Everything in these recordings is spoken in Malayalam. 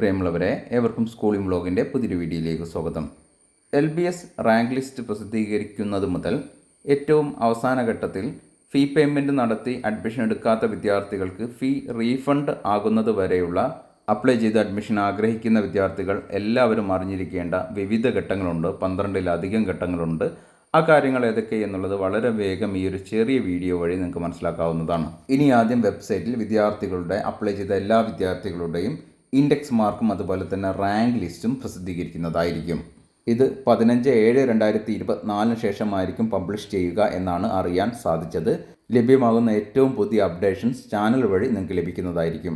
പ്രിയമുള്ളവരെ, ഏവർക്കും സ്കൂളിംഗ് വ്ലോഗിൻ്റെ പുതിയൊരു വീഡിയോയിലേക്ക് സ്വാഗതം. LBS റാങ്ക് ലിസ്റ്റ് പ്രസിദ്ധീകരിക്കുന്നത് മുതൽ ഏറ്റവും അവസാന ഘട്ടത്തിൽ ഫീ പേയ്മെൻറ്റ് നടത്തി അഡ്മിഷൻ എടുക്കാത്ത വിദ്യാർത്ഥികൾക്ക് ഫീ റീഫണ്ട് ആകുന്നത് വരെയുള്ള അപ്ലൈ ചെയ്ത് അഡ്മിഷൻ ആഗ്രഹിക്കുന്ന വിദ്യാർത്ഥികൾ എല്ലാവരും അറിഞ്ഞിരിക്കേണ്ട വിവിധ ഘട്ടങ്ങളുണ്ട്. 12-ലധികം ഘട്ടങ്ങളുണ്ട്. ആ കാര്യങ്ങൾ ഏതൊക്കെ എന്നുള്ളത് വളരെ വേഗം ഈ ഒരു ചെറിയ വീഡിയോ വഴി നിങ്ങൾക്ക് മനസ്സിലാക്കാവുന്നതാണ്. ഇനി ആദ്യം വെബ്സൈറ്റിൽ വിദ്യാർത്ഥികളുടെ അപ്ലൈ ചെയ്ത എല്ലാ വിദ്യാർത്ഥികളുടെയും ഇൻഡെക്സ് മാർക്കും അതുപോലെ തന്നെ റാങ്ക് ലിസ്റ്റും പ്രസിദ്ധീകരിക്കുന്നതായിരിക്കും. ഇത് 15/7/2024 ശേഷമായിരിക്കും പബ്ലിഷ് ചെയ്യുക എന്നാണ് അറിയാൻ സാധിച്ചത്. ലഭ്യമാകുന്ന ഏറ്റവും പുതിയ അപ്ഡേഷൻസ് ചാനൽ വഴി നിങ്ങൾക്ക് ലഭിക്കുന്നതായിരിക്കും.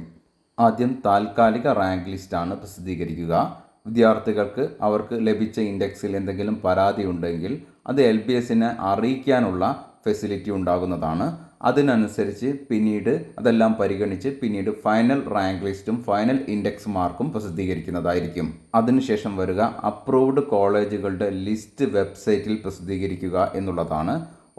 ആദ്യം താൽക്കാലിക റാങ്ക് ലിസ്റ്റാണ് പ്രസിദ്ധീകരിക്കുക. വിദ്യാർത്ഥികൾക്ക് അവർക്ക് ലഭിച്ച ഇൻഡെക്സിൽ എന്തെങ്കിലും പരാതി ഉണ്ടെങ്കിൽ അത് LBSനെ അറിയിക്കാനുള്ള ഫെസിലിറ്റി ഉണ്ടാകുന്നതാണ്. അതിനനുസരിച്ച് പിന്നീട് അതെല്ലാം പരിഗണിച്ച് പിന്നീട് ഫൈനൽ റാങ്ക് ലിസ്റ്റും ഫൈനൽ ഇൻഡെക്സ് മാർക്കും പ്രസിദ്ധീകരിക്കുന്നതായിരിക്കും. അതിനുശേഷം വരിക അപ്രൂവ്ഡ് കോളേജുകളുടെ ലിസ്റ്റ് വെബ്സൈറ്റിൽ പ്രസിദ്ധീകരിക്കുക എന്നുള്ളതാണ്.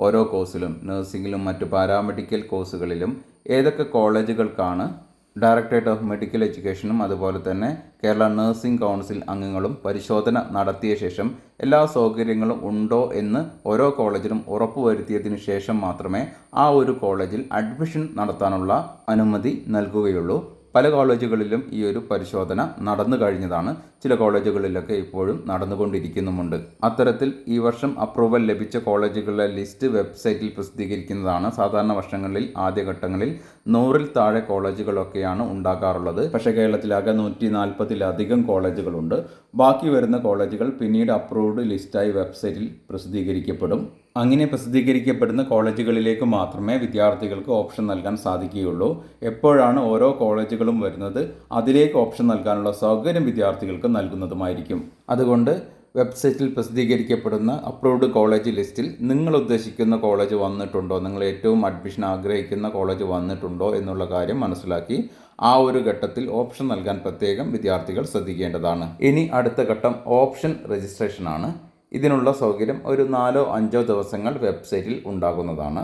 ഓരോ കോഴ്സിലും, നഴ്സിംഗിലും മറ്റു പാരാമെഡിക്കൽ കോഴ്സുകളിലും ഏതൊക്കെ കോളേജുകൾക്കാണ് ഡയറക്ടറേറ്റ് ഓഫ് മെഡിക്കൽ എഡ്യൂക്കേഷനും അതുപോലെ തന്നെ കേരള നഴ്സിംഗ് കൗൺസിൽ അംഗങ്ങളും പരിശോധന നടത്തിയ ശേഷം എല്ലാ സൗകര്യങ്ങളും ഉണ്ടോ എന്ന് ഓരോ കോളേജിലും ഉറപ്പുവരുത്തിയതിനു ശേഷം മാത്രമേ ആ ഒരു കോളേജിൽ അഡ്മിഷൻ നടത്താനുള്ള അനുമതി നൽകുകയുള്ളൂ. പല കോളേജുകളിലും ഈ ഒരു പരിശോധന നടന്നു കഴിഞ്ഞതാണ്. ചില കോളേജുകളിലൊക്കെ ഇപ്പോഴും നടന്നുകൊണ്ടിരിക്കുന്നുമുണ്ട്. അത്തരത്തിൽ ഈ വർഷം അപ്രൂവൽ ലഭിച്ച കോളേജുകളുടെ ലിസ്റ്റ് വെബ്സൈറ്റിൽ പ്രസിദ്ധീകരിക്കുന്നതാണ്. സാധാരണ വർഷങ്ങളിൽ ആദ്യഘട്ടങ്ങളിൽ 100-ൽ താഴെ കോളേജുകളൊക്കെയാണ് ഉണ്ടാകാറുള്ളത്. പക്ഷേ കേരളത്തിലാകെ 140-ലധികം കോളേജുകളുണ്ട്. ബാക്കി വരുന്ന കോളേജുകൾ പിന്നീട് അപ്രൂവ്ഡ് ലിസ്റ്റായി വെബ്സൈറ്റിൽ പ്രസിദ്ധീകരിക്കപ്പെടും. അങ്ങനെ പ്രസിദ്ധീകരിക്കപ്പെടുന്ന കോളേജുകളിലേക്ക് മാത്രമേ വിദ്യാർത്ഥികൾക്ക് ഓപ്ഷൻ നൽകാൻ സാധിക്കുകയുള്ളൂ. എപ്പോഴാണ് ഓരോ കോളേജുകളും വരുന്നത് അതിലേക്ക് ഓപ്ഷൻ നൽകാനുള്ള സൗകര്യം വിദ്യാർത്ഥികൾക്ക് നൽകുന്നതുമായിരിക്കും. അതുകൊണ്ട് വെബ്സൈറ്റിൽ പ്രസിദ്ധീകരിക്കപ്പെടുന്ന അപ്രൂവ്ഡ് കോളേജ് ലിസ്റ്റിൽ നിങ്ങൾ ഉദ്ദേശിക്കുന്ന കോളേജ് വന്നിട്ടുണ്ടോ, നിങ്ങൾ ഏറ്റവും അഡ്മിഷൻ ആഗ്രഹിക്കുന്ന കോളേജ് വന്നിട്ടുണ്ടോ എന്നുള്ള കാര്യം മനസ്സിലാക്കി ആ ഒരു ഘട്ടത്തിൽ ഓപ്ഷൻ നൽകാൻ പ്രത്യേകം വിദ്യാർത്ഥികൾ ശ്രദ്ധിക്കേണ്ടതാണ്. ഇനി അടുത്ത ഘട്ടം ഓപ്ഷൻ രജിസ്ട്രേഷനാണ്. ഇതിനുള്ള സൗകര്യം ഒരു 4-5 ദിവസങ്ങൾ വെബ്സൈറ്റിൽ ഉണ്ടാകുന്നതാണ്.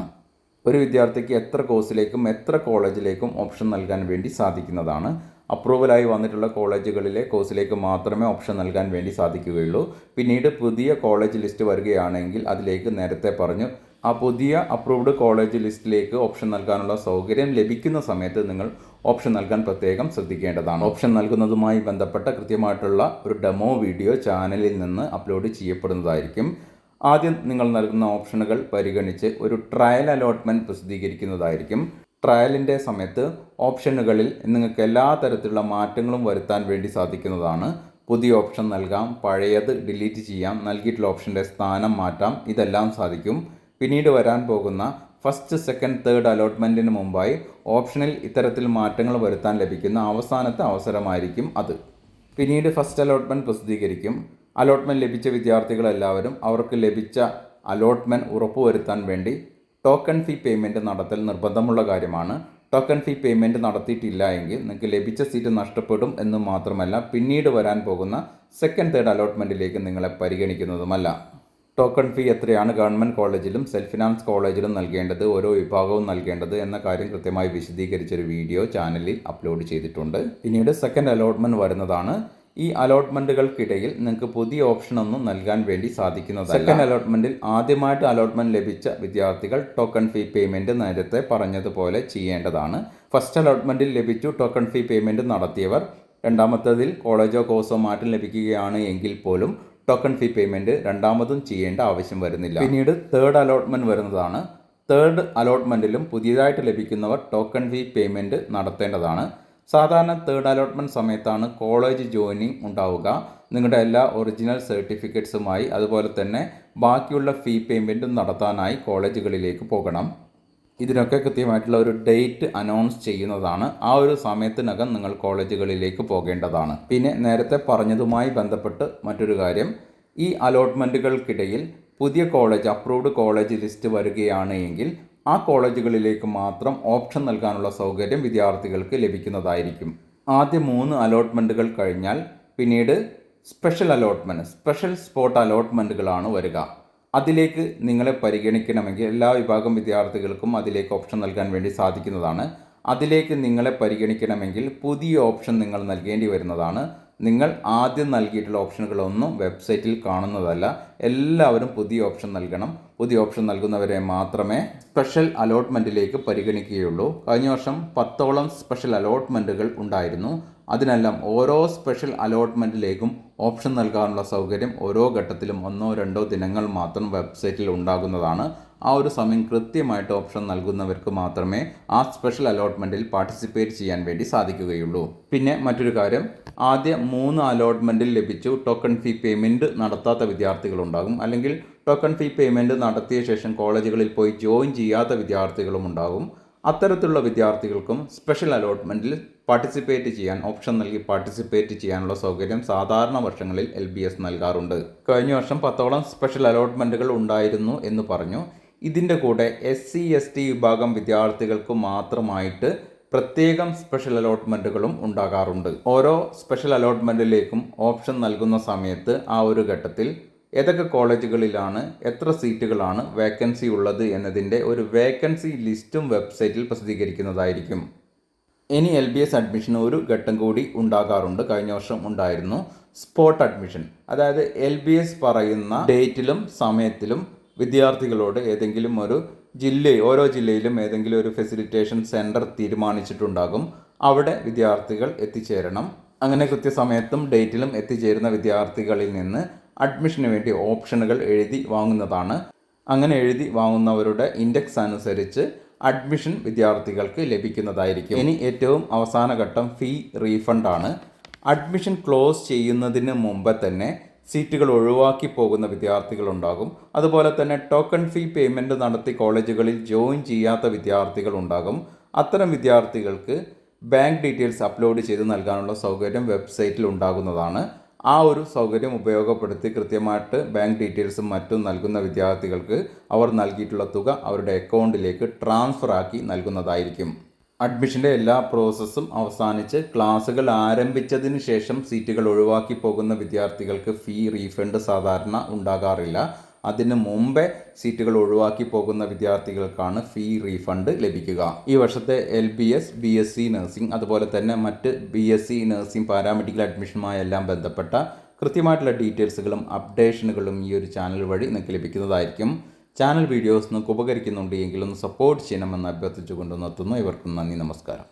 ഒരു വിദ്യാർത്ഥിക്ക് എത്ര കോഴ്സിലേക്കും എത്ര കോളേജിലേക്കും ഓപ്ഷൻ നൽകാൻ വേണ്ടി സാധിക്കുന്നതാണ്. അപ്രൂവലായി വന്നിട്ടുള്ള കോളേജുകളിലെ കോഴ്സിലേക്ക് മാത്രമേ ഓപ്ഷൻ നൽകാൻ വേണ്ടി സാധിക്കുകയുള്ളൂ. പിന്നീട് പുതിയ കോളേജ് ലിസ്റ്റ് വരികയാണെങ്കിൽ അതിലേക്ക് നേരത്തെ പറഞ്ഞു ആ പുതിയ അപ്രൂവ്ഡ് കോളേജ് ലിസ്റ്റിലേക്ക് ഓപ്ഷൻ നൽകാനുള്ള സൗകര്യം ലഭിക്കുന്ന സമയത്ത് നിങ്ങൾ ഓപ്ഷൻ നൽകാൻ പ്രത്യേകം ശ്രദ്ധിക്കേണ്ടതാണ്. ഓപ്ഷൻ നൽകുന്നതുമായി ബന്ധപ്പെട്ട കൃത്യമായിട്ടുള്ള ഒരു ഡെമോ വീഡിയോ ചാനലിൽ നിന്ന് അപ്ലോഡ് ചെയ്യപ്പെടുന്നതായിരിക്കും. ആദ്യം നിങ്ങൾ നൽകുന്ന ഓപ്ഷനുകൾ പരിഗണിച്ച് ഒരു ട്രയൽ അലോട്ട്മെൻറ്റ് പ്രസിദ്ധീകരിക്കുന്നതായിരിക്കും. ട്രയലിൻ്റെ സമയത്ത് ഓപ്ഷനുകളിൽ നിങ്ങൾക്ക് എല്ലാ തരത്തിലുള്ള മാറ്റങ്ങളും വരുത്താൻ വേണ്ടി സാധിക്കുന്നതാണ്. പുതിയ ഓപ്ഷൻ നൽകാം, പഴയത് ഡിലീറ്റ് ചെയ്യാം, നൽകിയിട്ടുള്ള ഓപ്ഷൻ്റെ സ്ഥാനം മാറ്റാം, ഇതെല്ലാം സാധിക്കും. പിന്നീട് വരാൻ പോകുന്ന ഫസ്റ്റ്, സെക്കൻഡ്, തേർഡ് അലോട്ട്മെൻറ്റിന് മുമ്പായി ഓപ്ഷനിൽ ഇത്തരത്തിൽ മാറ്റങ്ങൾ വരുത്താൻ ലഭിക്കുന്ന അവസാനത്തെ അവസരമായിരിക്കും അത്. പിന്നീട് ഫസ്റ്റ് അലോട്ട്മെൻറ്റ് പ്രസിദ്ധീകരിക്കും. അലോട്ട്മെൻറ്റ് ലഭിച്ച വിദ്യാർത്ഥികളെല്ലാവരും അവർക്ക് ലഭിച്ച അലോട്ട്മെൻറ്റ് ഉറപ്പുവരുത്താൻ വേണ്ടി ടോക്കൺ ഫീ പേയ്മെൻറ്റ് നടത്തൽ നിർബന്ധമുള്ള കാര്യമാണ്. ടോക്കൺ ഫീ പേയ്മെൻറ്റ് നടത്തിയിട്ടില്ല എങ്കിൽ നിങ്ങൾക്ക് ലഭിച്ച സീറ്റ് നഷ്ടപ്പെടും എന്ന് മാത്രമല്ല പിന്നീട് വരാൻ പോകുന്ന സെക്കൻഡ്, തേർഡ് അലോട്ട്മെൻറ്റിലേക്ക് നിങ്ങളെ പരിഗണിക്കുന്നതുമല്ല. ടോക്കൺ ഫീ എത്രയാണ് ഗവൺമെൻറ് കോളേജിലും സെൽഫ് ഫിനാൻസ് കോളേജിലും നൽകേണ്ടത്, ഓരോ വിഭാഗവും നൽകേണ്ടത് എന്ന കാര്യം കൃത്യമായി വിശദീകരിച്ചൊരു വീഡിയോ ചാനലിൽ അപ്ലോഡ് ചെയ്തിട്ടുണ്ട്. പിന്നീട് സെക്കൻഡ് അലോട്ട്മെൻറ്റ് വരുന്നതാണ്. ഈ അലോട്ട്മെൻറ്റുകൾക്കിടയിൽ നിങ്ങൾക്ക് പുതിയ ഓപ്ഷനൊന്നും നൽകാൻ വേണ്ടി സാധിക്കുന്നതല്ല. സെക്കൻഡ് അലോട്ട്മെൻറ്റിൽ ആദ്യമായിട്ട് അലോട്ട്മെൻറ്റ് ലഭിച്ച വിദ്യാർത്ഥികൾ ടോക്കൺ ഫീ പേയ്മെൻറ്റ് നേരത്തെ പറഞ്ഞതുപോലെ ചെയ്യേണ്ടതാണ്. ഫസ്റ്റ് അലോട്ട്മെൻറ്റിൽ ലഭിച്ചു ടോക്കൺ ഫീ പേയ്മെൻറ്റ് നടത്തിയവർ രണ്ടാമത്തേതിൽ കോളേജോ കോഴ്സോ മാറ്റം ലഭിക്കുകയാണ് എങ്കിൽ പോലും ടോക്കൺ ഫീ പേയ്മെൻറ്റ് രണ്ടാമതും ചെയ്യേണ്ട ആവശ്യം വരുന്നില്ല. പിന്നീട് തേർഡ് അലോട്ട്മെൻറ്റ് വരുന്നതാണ്. തേർഡ് അലോട്ട്മെൻറ്റിലും പുതിയതായിട്ട് ലഭിക്കുന്നവർ ടോക്കൺ ഫീ പേയ്മെൻറ്റ് നടത്തേണ്ടതാണ്. സാധാരണ തേർഡ് അലോട്ട്മെൻറ്റ് സമയത്താണ് കോളേജ് ജോയിനിങ് ഉണ്ടാവുക. നിങ്ങളുടെ എല്ലാ ഒറിജിനൽ സർട്ടിഫിക്കറ്റ്സുമായി അതുപോലെ തന്നെ ബാക്കിയുള്ള ഫീ പേയ്മെൻറ്റും നടത്താനായി കോളേജുകളിലേക്ക് പോകണം. ഇതിനൊക്കെ കൃത്യമായിട്ടുള്ള ഒരു ഡേറ്റ് അനൗൺസ് ചെയ്യുന്നതാണ്. ആ ഒരു സമയത്തിനകം നിങ്ങൾ കോളേജുകളിലേക്ക് പോകേണ്ടതാണ്. പിന്നെ നേരത്തെ പറഞ്ഞതുമായി ബന്ധപ്പെട്ട് മറ്റൊരു കാര്യം, ഈ അലോട്ട്മെൻറ്റുകൾക്കിടയിൽ പുതിയ കോളേജ് അപ്രൂവ്ഡ് കോളേജ് ലിസ്റ്റ് വരികയാണ് എങ്കിൽ ആ കോളേജുകളിലേക്ക് മാത്രം ഓപ്ഷൻ നൽകാനുള്ള സൗകര്യം വിദ്യാർത്ഥികൾക്ക് ലഭിക്കുന്നതായിരിക്കും. ആദ്യ 3 അലോട്ട്മെൻറ്റുകൾ കഴിഞ്ഞാൽ പിന്നീട് സ്പെഷ്യൽ അലോട്ട്മെൻറ്റ്, സ്പെഷ്യൽ സ്പോട്ട് അലോട്ട്മെൻറ്റുകളാണ് വരിക. അതിലേക്ക് നിങ്ങളെ പരിഗണിക്കണമെങ്കിൽ എല്ലാ വിഭാഗം വിദ്യാർത്ഥികൾക്കും അതിലേക്ക് ഓപ്ഷൻ നൽകാൻ വേണ്ടി സാധിക്കുന്നതാണ്. അതിലേക്ക് നിങ്ങളെ പരിഗണിക്കണമെങ്കിൽ പുതിയ ഓപ്ഷൻ നിങ്ങൾ നൽകേണ്ടി വരുന്നതാണ്. നിങ്ങൾ ആദ്യം നൽകിയിട്ടുള്ള ഓപ്ഷനുകളൊന്നും വെബ്സൈറ്റിൽ കാണുന്നതല്ല. എല്ലാവരും പുതിയ ഓപ്ഷൻ നൽകണം. പുതിയ ഓപ്ഷൻ നൽകുന്നവരെ മാത്രമേ സ്പെഷ്യൽ അലോട്ട്മെൻറ്റിലേക്ക് പരിഗണിക്കുകയുള്ളൂ. കഴിഞ്ഞ വർഷം 10ഓളം സ്പെഷ്യൽ അലോട്ട്മെൻറ്റുകൾ ഉണ്ടായിരുന്നു. അതിനെല്ലാം ഓരോ സ്പെഷ്യൽ അലോട്ട്മെൻറ്റിലേക്കും ഓപ്ഷൻ നൽകാനുള്ള സൗകര്യം ഓരോ ഘട്ടത്തിലും 1-2 ദിനങ്ങൾ മാത്രം വെബ്സൈറ്റിൽ ഉണ്ടാകുന്നതാണ്. ആ ഒരു സമയം കൃത്യമായിട്ട് ഓപ്ഷൻ നൽകുന്നവർക്ക് മാത്രമേ ആ സ്പെഷ്യൽ അലോട്ട്മെൻറ്റിൽ പാർട്ടിസിപ്പേറ്റ് ചെയ്യാൻ വേണ്ടി സാധിക്കുകയുള്ളൂ. പിന്നെ മറ്റൊരു കാര്യം, ആദ്യ 3 അലോട്ട്മെൻറ്റിൽ ലഭിച്ചു ടോക്കൺ ഫീ പേയ്മെൻറ്റ് നടത്താത്ത വിദ്യാർത്ഥികളുണ്ടാകും. അല്ലെങ്കിൽ ടോക്കൺ ഫീ പേയ്മെൻറ്റ് നടത്തിയ ശേഷം കോളേജുകളിൽ പോയി ജോയിൻ ചെയ്യാത്ത വിദ്യാർത്ഥികളും ഉണ്ടാകും. അത്തരത്തിലുള്ള വിദ്യാർത്ഥികൾക്കും സ്പെഷ്യൽ അലോട്ട്മെൻറ്റിൽ പാർട്ടിസിപ്പേറ്റ് ചെയ്യാൻ ഓപ്ഷൻ നൽകി പാർട്ടിസിപ്പേറ്റ് ചെയ്യാനുള്ള സൗകര്യം സാധാരണ വർഷങ്ങളിൽ LBS നൽകാറുണ്ട്. കഴിഞ്ഞ വർഷം 10ഓളം സ്പെഷ്യൽ അലോട്ട്മെൻറ്റുകൾ ഉണ്ടായിരുന്നു എന്ന് പറഞ്ഞു. ഇതിൻ്റെ കൂടെ SC/ST വിഭാഗം വിദ്യാർത്ഥികൾക്ക് മാത്രമായിട്ട് പ്രത്യേകം സ്പെഷ്യൽ അലോട്ട്മെൻറ്റുകളും ഉണ്ടാകാറുണ്ട്. ഓരോ സ്പെഷ്യൽ അലോട്ട്മെൻറ്റിലേക്കും ഓപ്ഷൻ നൽകുന്ന സമയത്ത് ആ ഒരു ഘട്ടത്തിൽ ഏതൊക്കെ കോളേജുകളിലാണ് എത്ര സീറ്റുകളാണ് വേക്കൻസി ഉള്ളത് എന്നതിൻ്റെ ഒരു വേക്കൻസി ലിസ്റ്റും വെബ്സൈറ്റിൽ പ്രസിദ്ധീകരിക്കുന്നതായിരിക്കും. ഇനി LBS അഡ്മിഷന് ഒരു ഘട്ടം കൂടി ഉണ്ടാകാറുണ്ട്. കഴിഞ്ഞ വർഷം ഉണ്ടായിരുന്നു സ്പോട്ട് അഡ്മിഷൻ. അതായത് LBS പറയുന്ന ഡേറ്റിലും സമയത്തിലും വിദ്യാർത്ഥികളോട് ഏതെങ്കിലും ഒരു ഓരോ ജില്ലയിലും ഏതെങ്കിലും ഒരു ഫെസിലിറ്റേഷൻ സെൻറ്റർ തീരുമാനിച്ചിട്ടുണ്ടാകും. അവിടെ വിദ്യാർത്ഥികൾ എത്തിച്ചേരണം. അങ്ങനെ കൃത്യസമയത്തും ഡേറ്റിലും എത്തിച്ചേരുന്ന വിദ്യാർത്ഥികളിൽ നിന്ന് അഡ്മിഷന് വേണ്ടി ഓപ്ഷനുകൾ എഴുതി വാങ്ങുന്നതാണ്. അങ്ങനെ എഴുതി വാങ്ങുന്നവരുടെ ഇൻഡെക്സ് അനുസരിച്ച് അഡ്മിഷൻ വിദ്യാർത്ഥികൾക്ക് ലഭിക്കുന്നതായിരിക്കും. ഇനി ഏറ്റവും അവസാന ഘട്ടം ഫീ റീഫണ്ടാണ്. അഡ്മിഷൻ ക്ലോസ് ചെയ്യുന്നതിന് മുമ്പ് തന്നെ സീറ്റുകൾ ഒഴിവാക്കി പോകുന്ന വിദ്യാർത്ഥികളുണ്ടാകും. അതുപോലെ തന്നെ ടോക്കൺ ഫീ പേയ്മെൻറ്റ് നടത്തി കോളേജുകളിൽ ജോയിൻ ചെയ്യാത്ത വിദ്യാർത്ഥികളുണ്ടാകും. അത്തരം വിദ്യാർത്ഥികൾക്ക് ബാങ്ക് ഡീറ്റെയിൽസ് അപ്ലോഡ് ചെയ്ത് നൽകാനുള്ള സൗകര്യം വെബ്സൈറ്റിൽ ഉണ്ടാകുന്നതാണ്. ആ ഒരു സൗകര്യം ഉപയോഗപ്പെടുത്തി കൃത്യമായിട്ട് ബാങ്ക് ഡീറ്റെയിൽസും മറ്റും നൽകുന്ന വിദ്യാർത്ഥികൾക്ക് അവർ നൽകിയിട്ടുള്ള തുക അവരുടെ അക്കൗണ്ടിലേക്ക് ട്രാൻസ്ഫർ ആക്കി നൽകുന്നതായിരിക്കും. അഡ്മിഷൻ്റെ എല്ലാ പ്രോസസ്സും അവസാനിച്ച് ക്ലാസ്സുകൾ ആരംഭിച്ചതിന് ശേഷം സീറ്റുകൾ ഒഴിവാക്കി പോകുന്ന വിദ്യാർത്ഥികൾക്ക് ഫീ റീഫണ്ട് സാധാരണ ഉണ്ടാകാറില്ല. അതിന് മുമ്പേ സീറ്റുകൾ ഒഴിവാക്കി പോകുന്ന വിദ്യാർത്ഥികൾക്കാണ് ഫീ റീഫണ്ട് ലഭിക്കുക. ഈ വർഷത്തെ LBS, BSc നഴ്സിംഗ് അതുപോലെ തന്നെ മറ്റ് BSc നഴ്സിംഗ് പാരാമെഡിക്കൽ അഡ്മിഷനുമായി എല്ലാം ബന്ധപ്പെട്ട കൃത്യമായിട്ടുള്ള ഡീറ്റെയിൽസുകളും അപ്ഡേഷനുകളും ഈ ഒരു ചാനൽ വഴി നിങ്ങൾക്ക് ലഭിക്കുന്നതായിരിക്കും. ചാനൽ വീഡിയോസ് നിങ്ങൾക്ക് ഉപകരിക്കുന്നുണ്ട് എങ്കിലൊന്ന് സപ്പോർട്ട് ചെയ്യണമെന്ന് അഭ്യർത്ഥിച്ചുകൊണ്ട് നിർത്തുന്നു. ഇവർക്കും നന്ദി, നമസ്കാരം.